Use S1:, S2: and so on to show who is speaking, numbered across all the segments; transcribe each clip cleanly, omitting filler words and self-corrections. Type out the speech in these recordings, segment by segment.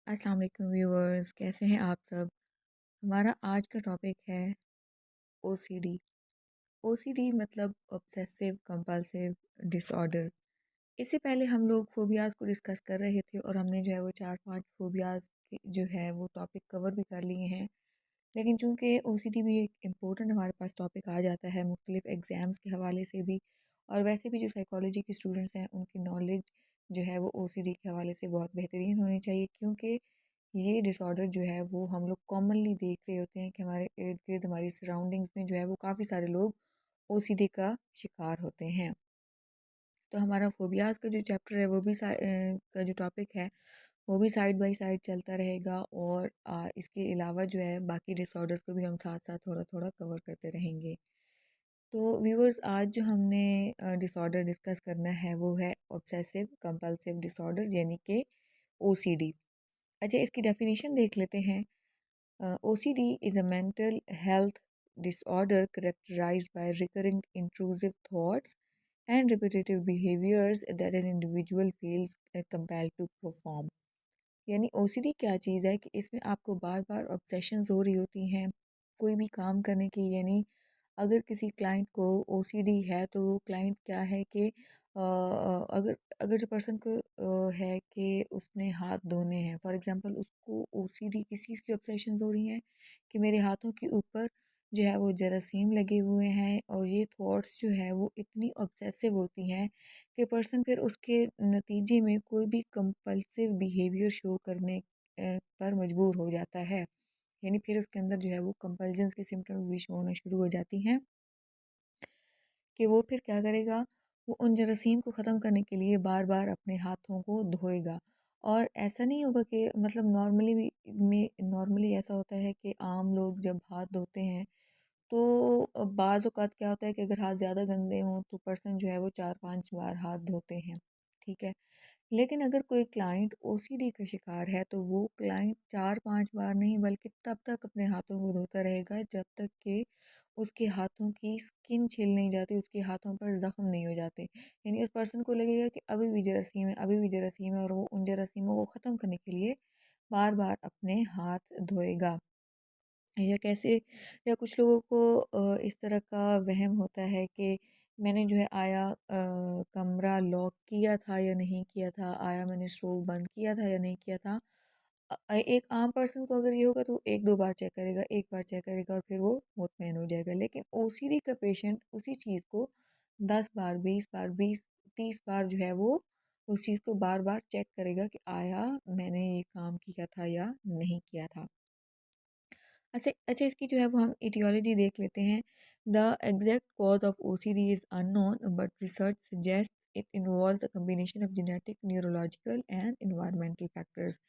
S1: अस्सलाम वालेकुम व्यूअर्स, कैसे हैं आप सब। हमारा आज का टॉपिक है ओसीडी। ओसीडी मतलब ऑब्सेसिव कंपल्सिव डिसऑर्डर। इससे पहले हम लोग फोबियाज़ को डिस्कस कर रहे थे और हमने जो है वो 4-5 फोबियाज़ जो है वो टॉपिक कवर भी कर लिए हैं। लेकिन चूँकि ओसीडी भी एक इम्पोर्टेंट हमारे पास टॉपिक आ जाता है मुख्तलिफ एग्ज़ाम्स के हवाले से भी, और वैसे भी जो साइकोलॉजी के स्टूडेंट्स हैं उनकी नॉलेज जो है वो ओसीडी के हवाले से बहुत बेहतरीन होनी चाहिए, क्योंकि ये डिसऑर्डर जो है वो हम लोग कॉमनली देख रहे होते हैं कि हमारे इर्द गिर्द हमारी सराउंडिंग्स में जो है वो काफ़ी सारे लोग ओसीडी का शिकार होते हैं। तो हमारा फोबियाज़ का जो चैप्टर है वो भी का जो टॉपिक है वो भी साइड बाय साइड चलता रहेगा, और इसके अलावा जो है बाकी डिसऑर्डर्स को भी हम साथ साथ थोड़ा थोड़ा कवर करते रहेंगे। तो व्यूअर्स, आज जो हमने डिसऑर्डर डिस्कस करना है वो है ऑब्सेसिव कंपल्सिव डिसऑर्डर यानी कि ओसीडी। अच्छा, इसकी डेफिनेशन देख लेते हैं। OCD is a mental health disorder characterized by recurring intrusive thoughts and repetitive behaviors that an individual feels compelled to perform। यानी OCD क्या चीज़ है कि इसमें आपको बार बार ऑब्सेशंस हो रही होती हैं कोई भी काम करने की। यानी अगर किसी क्लाइंट को ओसीडी है तो वो क्लाइंट क्या है कि अगर अगर जो पर्सन को है कि उसने हाथ धोने हैं, फॉर एग्जांपल उसको ओसीडी किस चीज़ की ऑब्सेशंस हो रही हैं कि मेरे हाथों के ऊपर जो है वो जरासीम लगे हुए हैं, और ये थॉट्स जो है वो इतनी ऑब्सेसिव होती हैं कि पर्सन फिर उसके नतीजे में कोई भी कंपल्सिव बिहेवियर शो करने पर मजबूर हो जाता है। यानी फिर उसके अंदर जो है वो कंपल्जन्स की सिम्टम्स भी शो होना शुरू हो जाती हैं कि वो फिर क्या करेगा, वो उन जरासीम को ख़त्म करने के लिए बार बार अपने हाथों को धोएगा। और ऐसा नहीं होगा कि मतलब नॉर्मली भी में नॉर्मली ऐसा होता है कि आम लोग जब हाथ धोते हैं तो बाज़ औक़ात क्या होता है कि अगर हाथ ज़्यादा गंदे हों तो पर्सन जो है वो 4-5 बार हाथ धोते हैं, ठीक है। लेकिन अगर कोई क्लाइंट ओसीडी का शिकार है तो वो क्लाइंट 4-5 बार नहीं बल्कि तब तक अपने हाथों को धोता रहेगा जब तक कि उसके हाथों की स्किन छिल नहीं जाती, उसके हाथों पर ज़ख्म नहीं हो जाते। यानी उस पर्सन को लगेगा कि अभी भी जरासीम है, अभी भी जरासीम है, और वो उन जरासीमों को ख़त्म करने के लिए बार-बार अपने हाथ धोएगा। या कैसे, या कुछ लोगों को इस तरह का वहम होता है कि मैंने जो है आया कमरा लॉक किया था या नहीं किया था, आया मैंने स्टोव बंद किया था या नहीं किया था। एक आम पर्सन को अगर ये होगा तो वो 1-2 बार चेक करेगा, 1 बार चेक करेगा और फिर वो मुतमईन हो जाएगा। लेकिन ओसीडी का पेशेंट उसी चीज़ को 10 बार, 20 बार, 20-30 बार जो है वो उस चीज़ को बार-बार चेक करेगा कि आया मैंने ये काम किया था या नहीं किया था। अच्छा अच्छा, इसकी जो है वो हम etiology देख लेते हैं। The exact cause of OCD is unknown but research suggest it involves a combination of genetic, neurological and environmental factors.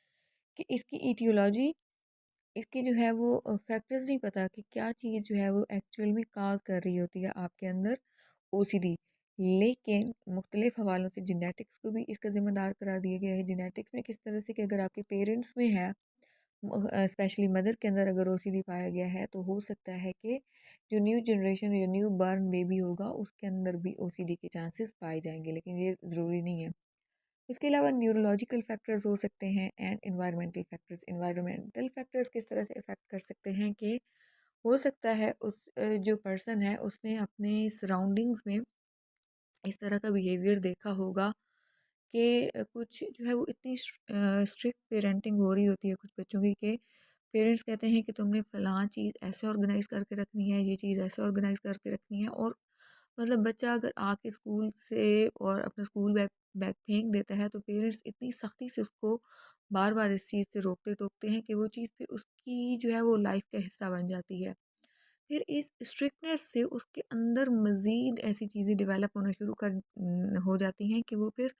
S1: कि इसकी etiology, इसके जो है वो फैक्टर्स नहीं पता कि क्या चीज़ जो है वो एक्चुअल में काज कर रही होती है आपके अंदर ओसीडी। लेकिन मुख्तलिफ हवालों से जेनेटिक्स को भी इसका ज़िम्मेदार करार दिया गया है। जेनेटिक्स में किस तरह से कि अगर आपके पेरेंट्स में है, स्पेशली मदर के अंदर अगर ओसीडी पाया गया है तो हो सकता है कि जो न्यू जनरेशन या न्यू बॉर्न बेबी होगा उसके अंदर भी ओसीडी के चांसेस पाए जाएंगे, लेकिन ये ज़रूरी नहीं है। उसके अलावा न्यूरोलॉजिकल फैक्टर्स हो सकते हैं and environmental factors. Environmental factors किस तरह से इफ़ेक्ट कर सकते हैं कि हो सकता है उस जो पर्सन है उसने अपने सराउंडिंग्स में इस तरह का बिहेवियर देखा होगा कि कुछ जो है वो इतनी स्ट्रिक्ट पेरेंटिंग हो रही होती है कुछ बच्चों की कि पेरेंट्स कहते हैं कि तुमने फ़लाँ चीज़ ऐसे ऑर्गेनाइज़ करके रखनी है, ये चीज़ ऐसे ऑर्गेनाइज़ करके रखनी है। और मतलब बच्चा अगर आके स्कूल से और अपना स्कूल बैग बैग फेंक देता है तो पेरेंट्स इतनी सख्ती से उसको बार बार इस चीज़ से रोकते टोकते हैं कि वो चीज़ फिर उसकी जो है वो लाइफ का हिस्सा बन जाती है। फिर इस स्ट्रिक्टनेस से उसके अंदर मज़ीद ऐसी चीज़ें डेवलप होना शुरू हो जाती हैं कि वो फिर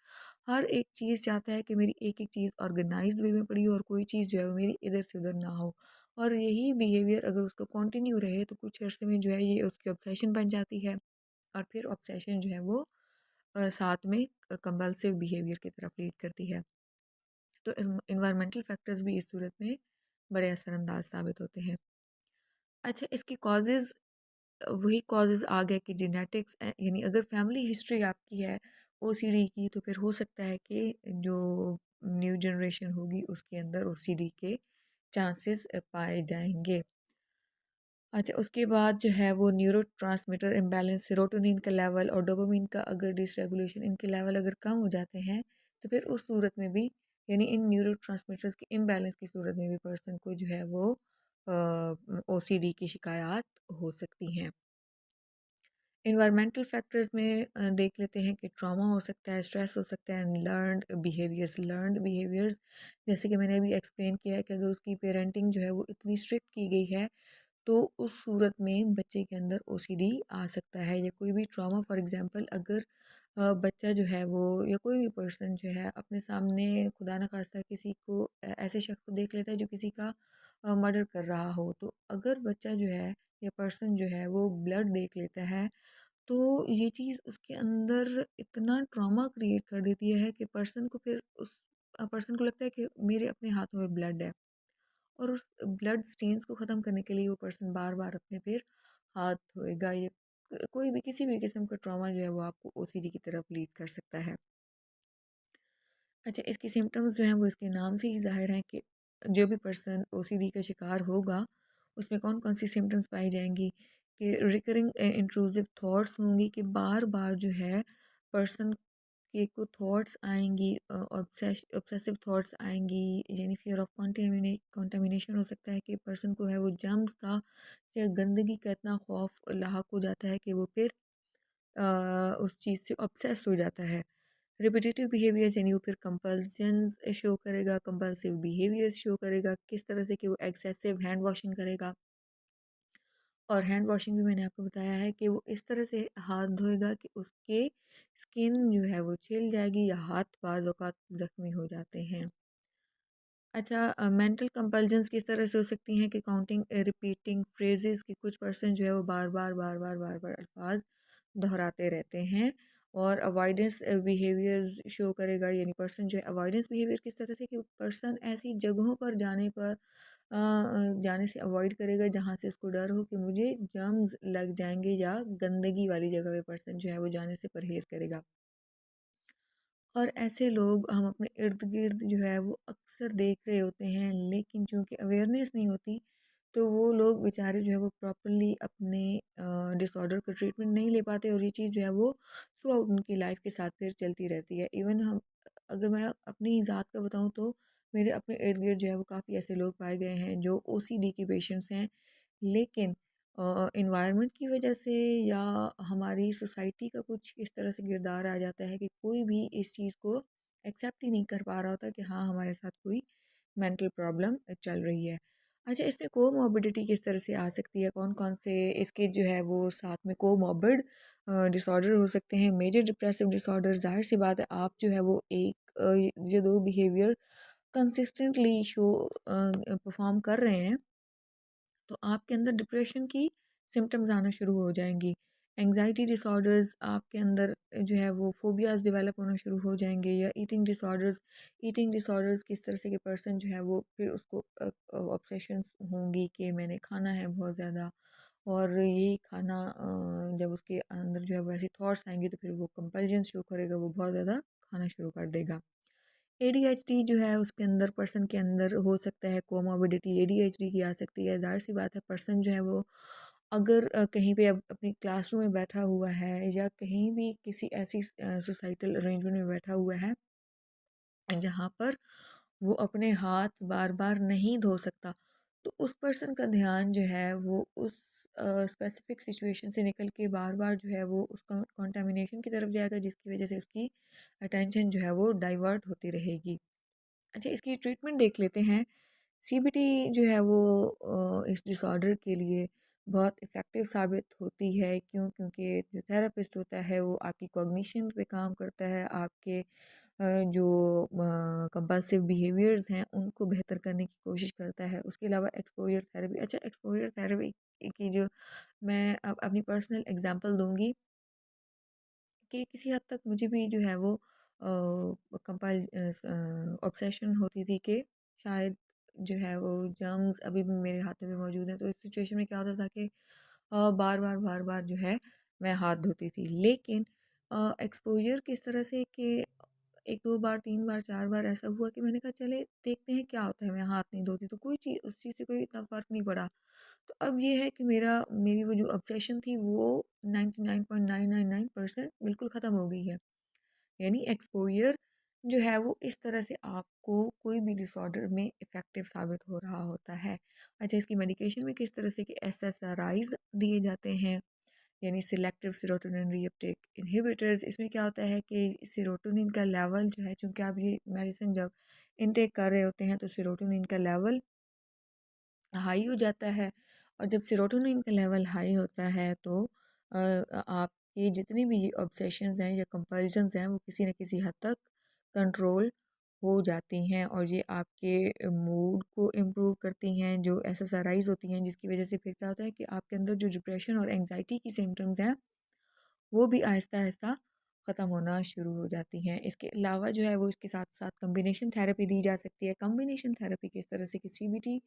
S1: हर एक चीज़ चाहता है कि मेरी एक एक चीज़ ऑर्गेनाइज्ड वे में पड़ी हो और कोई चीज़ जो है वो मेरी इधर से उधर ना हो। और यही बिहेवियर अगर उसका कंटिन्यू रहे तो कुछ अर्से में जो है ये उसकी ऑब्सेशन बन जाती है, और फिर ऑब्सेशन जो है वो साथ में कंपल्सिव बिहेवियर की तरफ लीड करती है। तो इन्वायरमेंटल फैक्टर्स भी इस सूरत में बड़े असरअंदाज साबित होते हैं। अच्छा, इसकी कॉजेज़ वही कॉजेज़ आ गए कि जेनेटिक्स, यानी अगर फैमिली हिस्ट्री आपकी है ओसीडी की तो फिर हो सकता है कि जो न्यू जनरेशन होगी उसके अंदर ओसीडी के चांसेस पाए जाएंगे। अच्छा, उसके बाद जो है वो न्यूरोट्रांसमीटर इम्बैलेंस, सेरोटोनिन का लेवल और डोपामिन का अगर डिसरेगुलेशन, इनके लेवल अगर कम हो जाते हैं तो फिर उस सूरत में भी, यानी इन न्यूरोट्रांसमीटर्स के इम्बैलेंस की सूरत में भी पर्सन को जो है वो ओसीडी की शिकायत हो सकती हैं। इन्वायरमेंटल फैक्टर्स में देख लेते हैं कि ट्रॉमा हो सकता है, स्ट्रेस हो सकता है, लर्नड बिहेवियर्स जैसे कि मैंने अभी एक्सप्लेन किया है कि अगर उसकी पेरेंटिंग जो है वो इतनी स्ट्रिक्ट की गई है तो उस सूरत में बच्चे के अंदर ओसीडी आ सकता है, या कोई भी ट्रॉमा, फॉर एग्जांपल अगर बच्चा जो है वो या कोई भी पर्सन जो है अपने सामने खुदा न खास्ता किसी को ऐसे शख्स को देख लेता है जो किसी का मर्डर कर रहा हो, तो अगर बच्चा जो है या पर्सन जो है वो ब्लड देख लेता है तो ये चीज़ उसके अंदर इतना ट्रॉमा क्रिएट कर देती है कि पर्सन को फिर उस पर्सन को लगता है कि मेरे अपने हाथों में ब्लड है, और उस ब्लड स्टेन्स को ख़त्म करने के लिए वो पर्सन बार बार अपने फिर हाथ धोएगा, या कोई भी किसी भी किस्म का ट्रॉमा जो है वो आपको ओसीडी की तरफ लीड कर सकता है। अच्छा, इसकी सिम्टम्स जो हैं वो इसके नाम से ही ज़ाहिर हैं कि जो भी पर्सन ओसीडी का शिकार होगा उसमें कौन कौन सी सिम्टम्स पाई जाएंगी, कि रिकरिंग इंट्रूसिव थॉट्स होंगी, कि बार बार जो है पर्सन के को थॉट्स आएंगी, ऑब्सेसिव थॉट्स आएंगी, यानी फियर ऑफ कॉन्टेमिनेशन हो सकता है कि पर्सन को है वो जर्म्स का या गंदगी का इतना खौफ लाहक हो जाता है कि वो फिर उस चीज़ से ऑब्सेस्ड हो जाता है। रिपीटेटिव बिहेवियर्स यानी वो फिर कंपल्जन्स शो करेगा, कंपल्सिव बिहेवियर्स शो करेगा, किस तरह से कि वो एक्सेसिव हैंड वॉशिंग करेगा, और हैंड वॉशिंग भी मैंने आपको बताया है कि वो इस तरह से हाथ धोएगा कि उसके स्किन जो है वो छिल जाएगी या हाथ बाज़ औक़ात ज़ख्मी हो जाते हैं। अच्छा, मेंटल कंपल्जन्स किस तरह से हो सकती हैं, कि काउंटिंग रिपीटिंग फ्रेजेस, कि कुछ पर्सन जो है वो बार बार अल्फाज दोहराते रहते हैं, और अवॉइडेंस बिहेवियर शो करेगा, यानी पर्सन जो है अवॉइडेंस बिहेवियर किस तरह से, कि पर्सन ऐसी जगहों पर जाने से अवॉइड करेगा जहाँ से उसको डर हो कि मुझे जर्म्स लग जाएंगे, या गंदगी वाली जगह पे पर्सन जो है वो जाने से परहेज़ करेगा। और ऐसे लोग हम अपने इर्द गिर्द जो है वो अक्सर देख रहे होते हैं, लेकिन चूंकि अवेयरनेस नहीं होती तो वो लोग बेचारे जो है वो प्रॉपरली अपने डिसऑर्डर का ट्रीटमेंट नहीं ले पाते, और ये चीज़ जो है वो थ्रू आउट उनकी लाइफ के साथ फिर चलती रहती है। इवन हम, अगर मैं अपनी ज़ात का बताऊं तो मेरे अपने इर्द गिर्द जो है वो काफ़ी ऐसे लोग पाए गए हैं जो ओसीडी के पेशेंट्स हैं, लेकिन इन्वायरमेंट की वजह से या हमारी सोसाइटी का कुछ इस तरह से किरदार आ जाता है कि कोई भी इस चीज़ को एक्सेप्ट ही नहीं कर पा रहा होता कि हाँ हमारे साथ कोई मेंटल प्रॉब्लम चल रही है। अच्छा, इसमें कोमॉर्बिडिटी किस तरह से आ सकती है, कौन कौन से इसके जो है वो साथ में कोमॉर्बिड डिसऑर्डर हो सकते हैं। मेजर डिप्रेसिव डिसऑर्डर, जाहिर सी बात है आप जो है वो एक जो दो बिहेवियर कंसिस्टेंटली शो परफॉर्म कर रहे हैं तो आपके अंदर डिप्रेशन की सिम्टम्स आना शुरू हो जाएंगी। एंजाइटी डिसऑर्डर्स आपके अंदर जो है वो फोबियाज डेवलप होना शुरू हो जाएंगे, या ईटिंग डिसऑर्डर्स किस तरह से कि पर्सन जो है वो फिर उसको ऑब्सेशंस होंगी कि मैंने खाना है बहुत ज़्यादा, और यही खाना जब उसके अंदर जो है वो ऐसी थॉट्स आएंगी तो फिर वो कंपल्जन शो करेगा, वो बहुत ज़्यादा खाना शुरू कर देगा। एडीएचडी जो है उसके अंदर पर्सन के अंदर हो सकता है कोमोबिडिटी एडीएचडी की आ सकती है। ज़ाहिर सी बात है पर्सन जो है वो अगर कहीं पे अब अपनी क्लासरूम में बैठा हुआ है या कहीं भी किसी ऐसी सोसाइटल अरेंजमेंट में बैठा हुआ है जहाँ पर वो अपने हाथ बार बार नहीं धो सकता, तो उस पर्सन का ध्यान जो है वो उस स्पेसिफिक सिचुएशन से निकल के बार बार जो है वो उस कंटामिनेशन की तरफ जाएगा, जिसकी वजह से उसकी अटेंशन जो है वो डाइवर्ट होती रहेगी। अच्छा, इसकी ट्रीटमेंट देख लेते हैं। सीबीटी जो है वो इस डिसऑर्डर के लिए बहुत इफ़ेक्टिव साबित होती है। क्यों? क्योंकि जो थेरेपिस्ट होता है वो आपकी कॉग्निशन पे काम करता है, आपके जो कंपल्सिव बिहेवियर्स हैं उनको बेहतर करने की कोशिश करता है। उसके अलावा एक्सपोज़र थेरेपी, अच्छा एक्सपोज़र थेरेपी की जो मैं अब अपनी पर्सनल एग्ज़ाम्पल दूँगी कि किसी हद तक मुझे भी जो है वो ऑब्सेशन होती थी कि शायद जो है वो जर्म्स अभी भी मेरे हाथों में मौजूद हैं। तो इस सिचुएशन में क्या होता था कि बार बार जो है मैं हाथ धोती थी। लेकिन एक्सपोज़र किस तरह से कि 1-2 बार, 3 बार, 4 बार ऐसा हुआ कि मैंने कहा चले देखते हैं क्या होता है, मैं हाथ नहीं धोती तो कोई चीज़ उस चीज़ से कोई इतना फ़र्क नहीं पड़ा। तो अब ये है कि मेरी वो जो ऑब्सेशन थी वो 99.999% बिल्कुल ख़त्म हो गई है। यानी एक्सपोज़र जो है वो इस तरह से आपको कोई भी डिसऑर्डर में इफ़ेक्टिव साबित हो रहा होता है। अच्छा, इसकी मेडिकेशन में किस तरह से कि एसएसआरआईज़ दिए जाते हैं, यानी सिलेक्टिव सेरोटोनिन रीअपटेक इन्हिबिटर्स। इसमें क्या होता है कि सेरोटोनिन का लेवल जो है, चूँकि आप ये मेडिसिन जब इनटेक कर रहे होते हैं तो सेरोटोनिन का लेवल हाई हो जाता है, और जब सेरोटोनिन का लेवल हाई होता है तो आपकी जितनी भी ऑब्सेशंस हैं या कंपल्शंस हैं वो किसी न किसी हद तक कंट्रोल हो जाती हैं, और ये आपके मूड को इम्प्रूव करती हैं जो एसएसआरआईज़ होती हैं, जिसकी वजह से फिर क्या होता है कि आपके अंदर जो डिप्रेशन और एंग्जाइटी की सिम्टम्स हैं वो भी आहिस्ता-आहिस्ता ख़त्म होना शुरू हो जाती हैं। इसके अलावा जो है वो इसके साथ-साथ कॉम्बिनेशन थेरेपी दी जा सकती है। कॉम्बिनेशन थेरेपी किस तरह से कि सीबीटी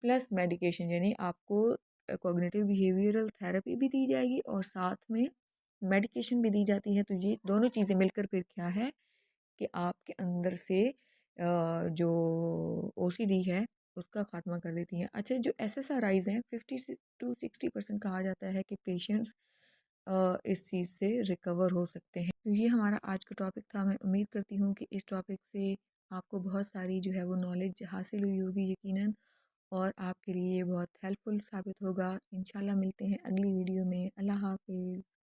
S1: प्लस मेडिकेशन, यानी आपको कॉग्निटिव बिहेवियरल थेरेपी भी दी जाएगी और साथ में मेडिकेशन भी दी जाती है। तो ये दोनों चीज़ें मिलकर फिर क्या है कि आपके अंदर से जो ओसीडी है उसका ख़ात्मा कर देती हैं। अच्छा, जो एसएसआरआईज़ हैं 50 से टू 60% कहा जाता है कि पेशेंट्स इस चीज़ से रिकवर हो सकते हैं। तो ये हमारा आज का टॉपिक था। मैं उम्मीद करती हूँ कि इस टॉपिक से आपको बहुत सारी जो है वो नॉलेज हासिल हुई होगी यकीनन, और आपके लिए ये बहुत हेल्पफुल साबित होगा। इंशाल्लाह मिलते हैं अगली वीडियो में। अल्लाह हाफ़िज़।